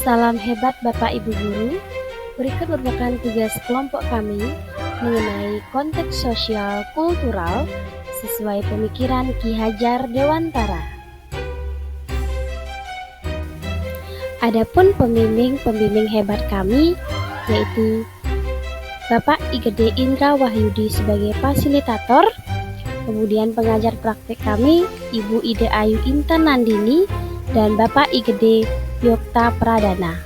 Salam hebat Bapak Ibu Guru. Berikut merupakan tugas kelompok kami mengenai konteks sosial kultural sesuai pemikiran Ki Hajar Dewantara. Adapun pembimbing hebat kami yaitu Bapak IGD Indra Wahyudi sebagai fasilitator, kemudian pengajar praktek kami Ibu Ide Ayu Intan Nandini dan Bapak IGD Yokta Pradana.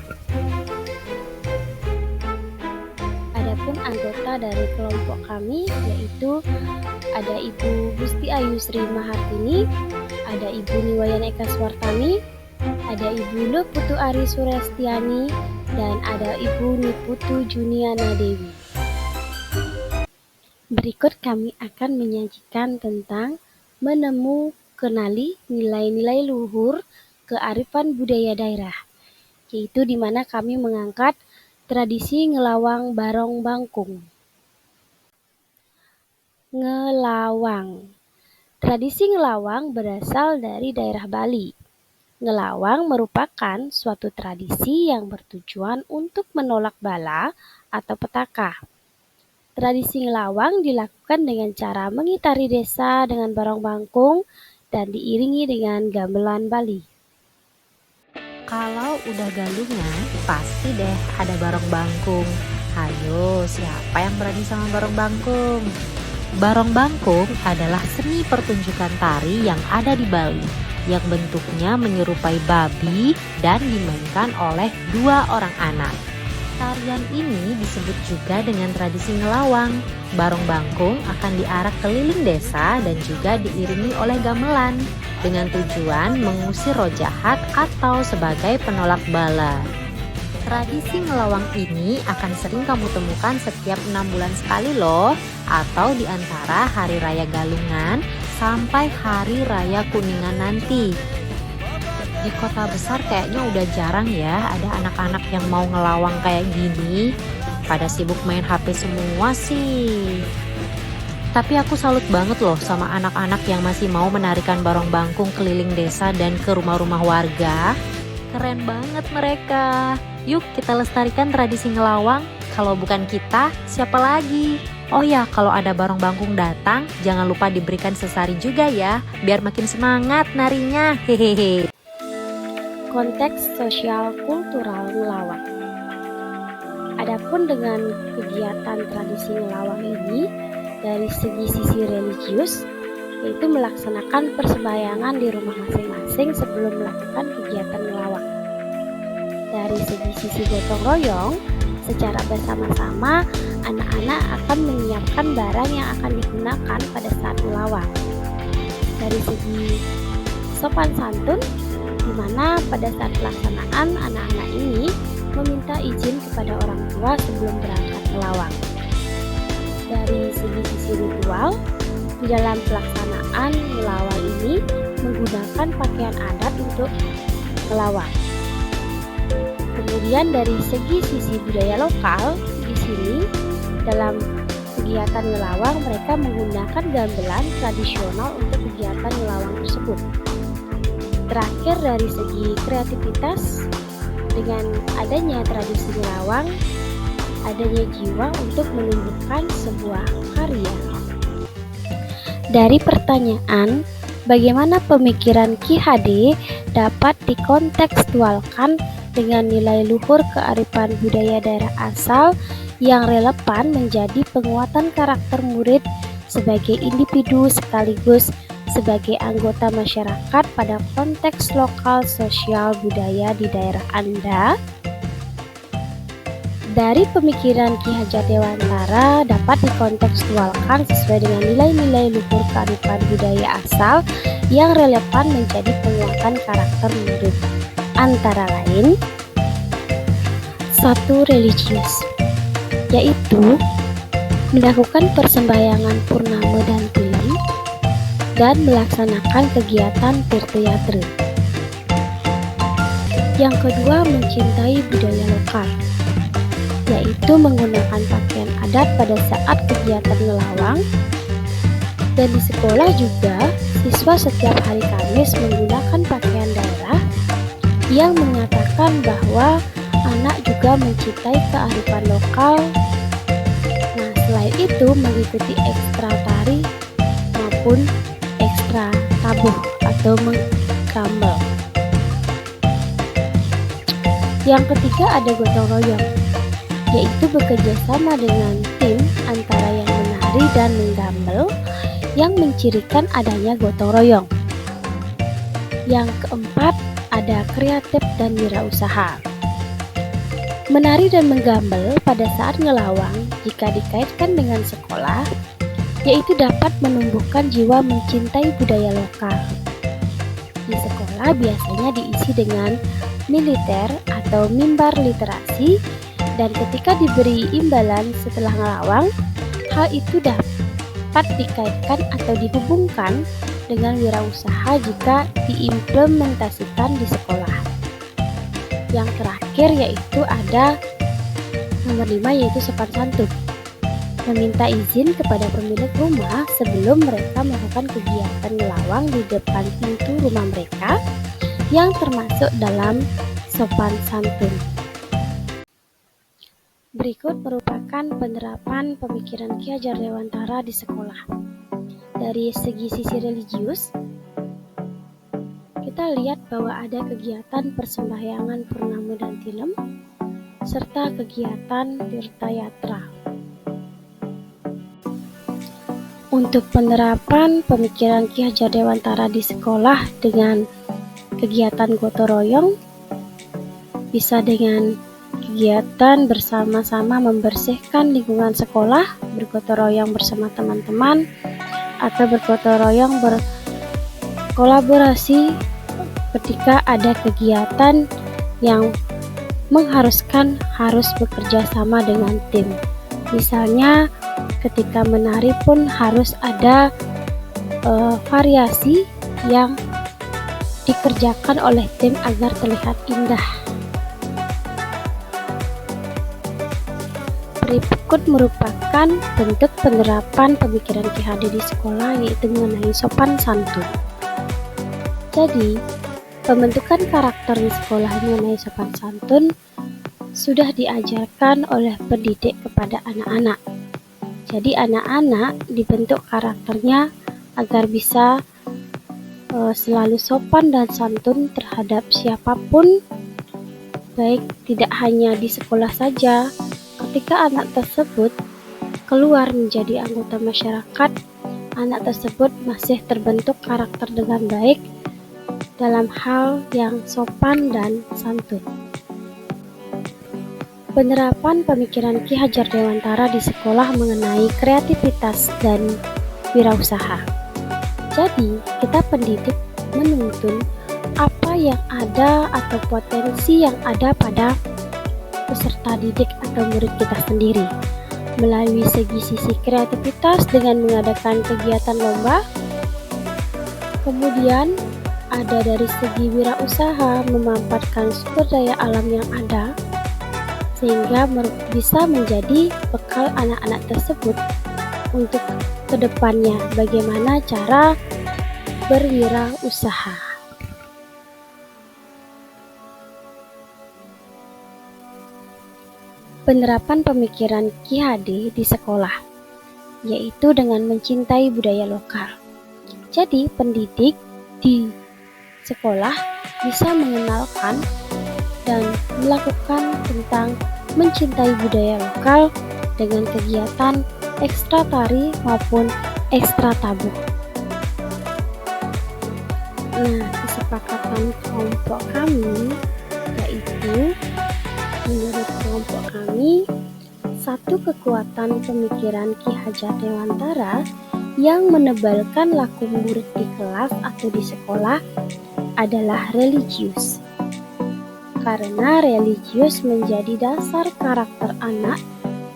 Adapun anggota dari kelompok kami yaitu ada Ibu Gusti Ayu Sri Mahartini, ada Ibu Niwayan Eka Swartami, ada Ibu Leputu Ari Surestiani, dan ada Ibu Niputu Juniana Dewi. Berikut kami akan menyajikan tentang kenali nilai-nilai luhur kearifan budaya daerah, yaitu di mana kami mengangkat tradisi ngelawang barong bangkung. Ngelawang. Tradisi ngelawang berasal dari daerah Bali. Ngelawang merupakan suatu tradisi yang bertujuan untuk menolak bala atau petaka. Tradisi ngelawang dilakukan dengan cara mengitari desa dengan barong bangkung dan diiringi dengan gamelan Bali. Kalau udah galungan, pasti deh ada barong bangkung. Ayo, siapa yang berani sama barong bangkung? Barong bangkung adalah seni pertunjukan tari yang ada di Bali, yang bentuknya menyerupai babi dan dimainkan oleh dua orang anak. Tarian ini disebut juga dengan tradisi ngelawang. Barong bangkung akan diarak keliling desa dan juga diiringi oleh gamelan dengan tujuan mengusir roh jahat atau sebagai penolak bala. Tradisi ngelawang ini akan sering kamu temukan setiap 6 bulan sekali loh, atau di antara Hari Raya Galungan sampai Hari Raya Kuningan nanti. Di kota besar kayaknya udah jarang ya ada anak-anak yang mau ngelawang kayak gini. Pada sibuk main HP semua sih. Tapi aku salut banget loh sama anak-anak yang masih mau menarikan barong bangkung keliling desa dan ke rumah-rumah warga. Keren banget mereka. Yuk kita lestarikan tradisi ngelawang. Kalau bukan kita, siapa lagi? Oh ya, kalau ada barong bangkung datang, jangan lupa diberikan sesari juga ya, biar makin semangat narinya. Hehehe. Konteks sosial kultural ngelawang. Adapun dengan kegiatan tradisi ngelawang ini dari sisi religius, yaitu melaksanakan persembahyangan di rumah masing-masing sebelum melakukan kegiatan ngelawang. Dari sisi gotong royong, secara bersama-sama anak-anak akan menyiapkan barang yang akan digunakan pada saat ngelawang. Dari segi sopan santun, di mana pada saat pelaksanaan anak-anak ini meminta izin kepada orang tua sebelum berangkat ngelawang. Dari sisi ritual, di dalam pelaksanaan ngelawang ini menggunakan pakaian adat untuk ngelawang. Kemudian dari sisi budaya lokal, di sini dalam kegiatan ngelawang mereka menggunakan gamelan tradisional untuk kegiatan ngelawang tersebut. Terakhir dari segi kreativitas, dengan adanya tradisi ngelawang, adanya jiwa untuk menumbuhkan sebuah karya. Dari pertanyaan, bagaimana pemikiran Ki HD dapat dikontekstualkan dengan nilai luhur kearifan budaya daerah asal yang relevan menjadi penguatan karakter murid sebagai individu sekaligus sebagai anggota masyarakat pada konteks lokal sosial budaya di daerah Anda? Dari pemikiran Ki Hajar Dewantara dapat dikontekstualkan sesuai dengan nilai-nilai luhur kearifan budaya asal yang relevan menjadi penguatan karakter murid, antara lain 1. Religius, yaitu melakukan persembahyangan purnama dan bulan dan melaksanakan kegiatan tirtayatra. Yang kedua, mencintai budaya lokal, yaitu menggunakan pakaian adat pada saat kegiatan ngelawang. Dan di sekolah juga, siswa setiap hari Kamis menggunakan pakaian daerah yang menyatakan bahwa anak juga mencintai kearifan lokal. Nah, selain itu mengikuti ekstra tari maupun ekstra tabuh atau menggambel. Yang ketiga ada gotong royong, yaitu bekerja sama dengan tim antara yang menari dan menggambel yang mencirikan adanya gotong royong. Yang keempat ada kreatif dan wirausaha. Menari dan menggambel pada saat ngelawang jika dikaitkan dengan sekolah, yaitu dapat menumbuhkan jiwa mencintai budaya lokal. Di sekolah biasanya diisi dengan militer atau mimbar literasi, dan ketika diberi imbalan setelah ngelawang, hal itu dapat dikaitkan atau dihubungkan dengan wirausaha jika diimplementasikan di sekolah. Yang terakhir yaitu ada nomor 5 yaitu sopan santun. Meminta izin kepada pemilik rumah sebelum mereka melakukan kegiatan ngelawang di depan pintu rumah mereka yang termasuk dalam sopan santun. Berikut merupakan penerapan pemikiran Ki Hajar Dewantara di sekolah. Dari segi sisi religius, kita lihat bahwa ada kegiatan persembahyangan purnama dan tilem, serta kegiatan tirtayatra. Untuk penerapan pemikiran Ki Hajar Dewantara di sekolah dengan kegiatan gotong royong, bisa dengan kegiatan bersama-sama membersihkan lingkungan sekolah, bergotong royong bersama teman-teman, atau bergotong royong berkolaborasi ketika ada kegiatan yang mengharuskan harus bekerja sama dengan tim. Misalnya ketika menari pun harus ada variasi yang dikerjakan oleh tim agar terlihat indah. Berikut merupakan bentuk penerapan pemikiran Ki Hadi di sekolah, yaitu mengenai sopan santun. Jadi, pembentukan karakter di sekolah mengenai sopan santun sudah diajarkan oleh pendidik kepada anak-anak. Jadi anak-anak dibentuk karakternya agar bisa selalu sopan dan santun terhadap siapapun, baik tidak hanya di sekolah saja. Ketika anak tersebut keluar menjadi anggota masyarakat, anak tersebut masih terbentuk karakter dengan baik dalam hal yang sopan dan santun. Penerapan pemikiran Ki Hajar Dewantara di sekolah mengenai kreativitas dan wirausaha. Jadi, kita pendidik menuntun apa yang ada atau potensi yang ada pada peserta didik atau murid kita sendiri, melalui sisi kreativitas dengan mengadakan kegiatan lomba. Kemudian ada dari segi wirausaha, memanfaatkan sumber daya alam yang ada sehingga bisa menjadi bekal anak-anak tersebut untuk kedepannya bagaimana cara berwirausaha. Penerapan pemikiran Ki Hadi di sekolah, yaitu dengan mencintai budaya lokal. Jadi pendidik di sekolah bisa mengenalkan dan melakukan tentang mencintai budaya lokal dengan kegiatan ekstra tari maupun ekstra tabuh. Nah, kesepakatan kelompok kami yaitu, menurut kelompok kami, satu kekuatan pemikiran Ki Hajar Dewantara yang menebalkan laku murid di kelas atau di sekolah adalah religius. Karena religius menjadi dasar karakter anak,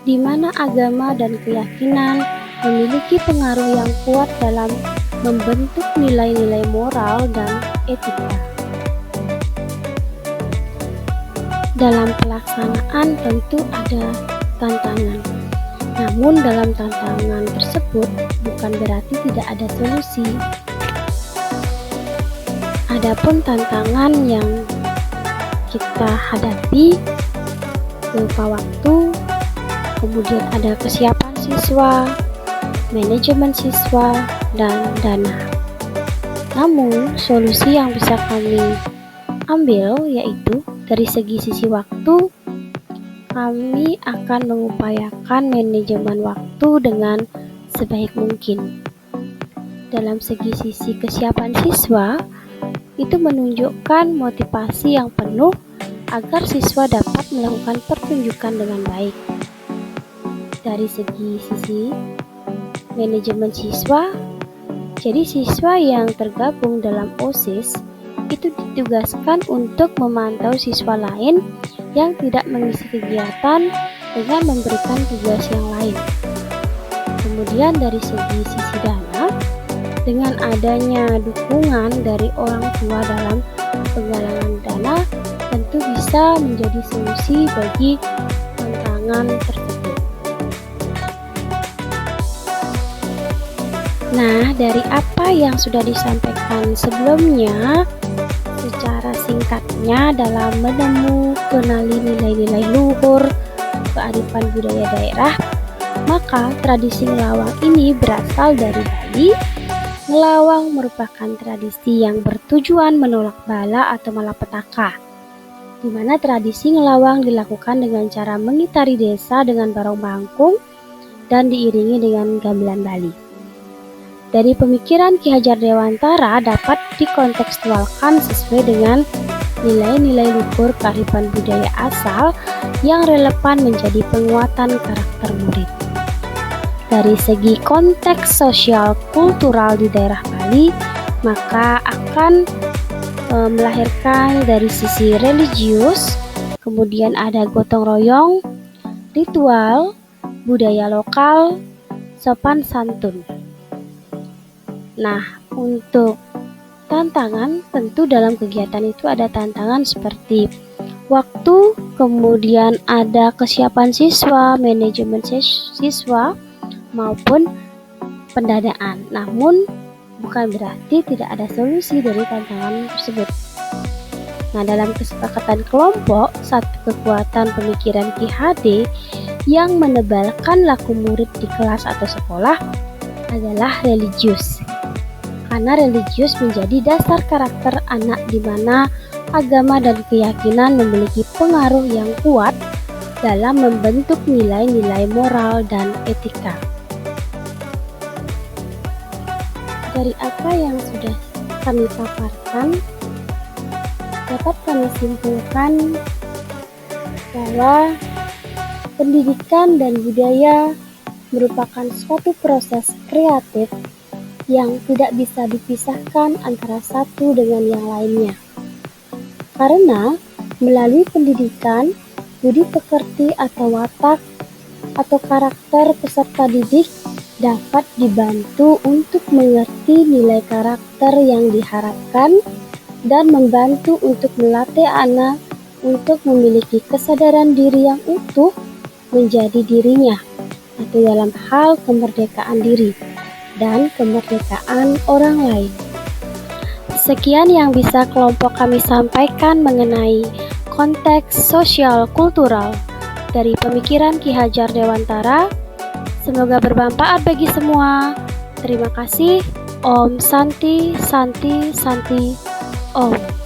di mana agama dan keyakinan memiliki pengaruh yang kuat dalam membentuk nilai-nilai moral dan etika. Dalam pelaksanaan tentu ada tantangan, namun dalam tantangan tersebut bukan berarti tidak ada solusi. Adapun tantangan yang kita hadapi, berupa waktu, kemudian ada kesiapan siswa, manajemen siswa, dan dana. Namun, solusi yang bisa kami ambil yaitu dari sisi waktu, kami akan mengupayakan manajemen waktu dengan sebaik mungkin. Dalam sisi kesiapan siswa, itu menunjukkan motivasi yang penuh agar siswa dapat melakukan pertunjukan dengan baik. Dari sisi manajemen siswa, jadi siswa yang tergabung dalam OSIS itu ditugaskan untuk memantau siswa lain yang tidak mengisi kegiatan dengan memberikan tugas yang lain. Kemudian dari sisi dana, dengan adanya dukungan dari orang tua dalam penggalangan dana, tentu bisa menjadi solusi bagi tantangan tersebut. Nah, dari apa yang sudah disampaikan sebelumnya, secara singkatnya dalam mengenali nilai-nilai luhur kearifan budaya daerah, maka tradisi ngelawang ini berasal dari Bali. Ngelawang merupakan tradisi yang bertujuan menolak bala atau malapetaka, di mana tradisi ngelawang dilakukan dengan cara mengitari desa dengan barong bangkung dan diiringi dengan gamelan Bali. Dari pemikiran Ki Hajar Dewantara dapat dikontekstualkan sesuai dengan nilai-nilai luhur kearifan budaya asal yang relevan menjadi penguatan karakter murid. Dari segi konteks sosial kultural di daerah Bali, maka akan melahirkan dari sisi religius, kemudian ada gotong royong, ritual, budaya lokal, sopan santun. Nah, untuk tantangan, tentu dalam kegiatan itu ada tantangan seperti waktu, kemudian ada kesiapan siswa, manajemen siswa, maupun pendanaan. Namun, bukan berarti tidak ada solusi dari tantangan tersebut. Nah, dalam kesepakatan kelompok, satu kekuatan pemikiran Ki Hade yang menebalkan laku murid di kelas atau sekolah adalah religius. Karena religius menjadi dasar karakter anak di mana agama dan keyakinan memiliki pengaruh yang kuat dalam membentuk nilai-nilai moral dan etika. Dari apa yang sudah kami paparkan, dapat kami simpulkan bahwa pendidikan dan budaya merupakan suatu proses kreatif yang tidak bisa dipisahkan antara satu dengan yang lainnya. Karena melalui pendidikan, budi pekerti atau watak atau karakter peserta didik dapat dibantu untuk mengerti nilai karakter yang diharapkan dan membantu untuk melatih anak untuk memiliki kesadaran diri yang utuh menjadi dirinya atau dalam hal kemerdekaan diri dan kemerdekaan orang lain. Sekian yang bisa kelompok kami sampaikan mengenai konteks sosial kultural dari pemikiran Ki Hajar Dewantara. Semoga bermanfaat bagi semua. Terima kasih. Om Santi, Santi, Santi, Om.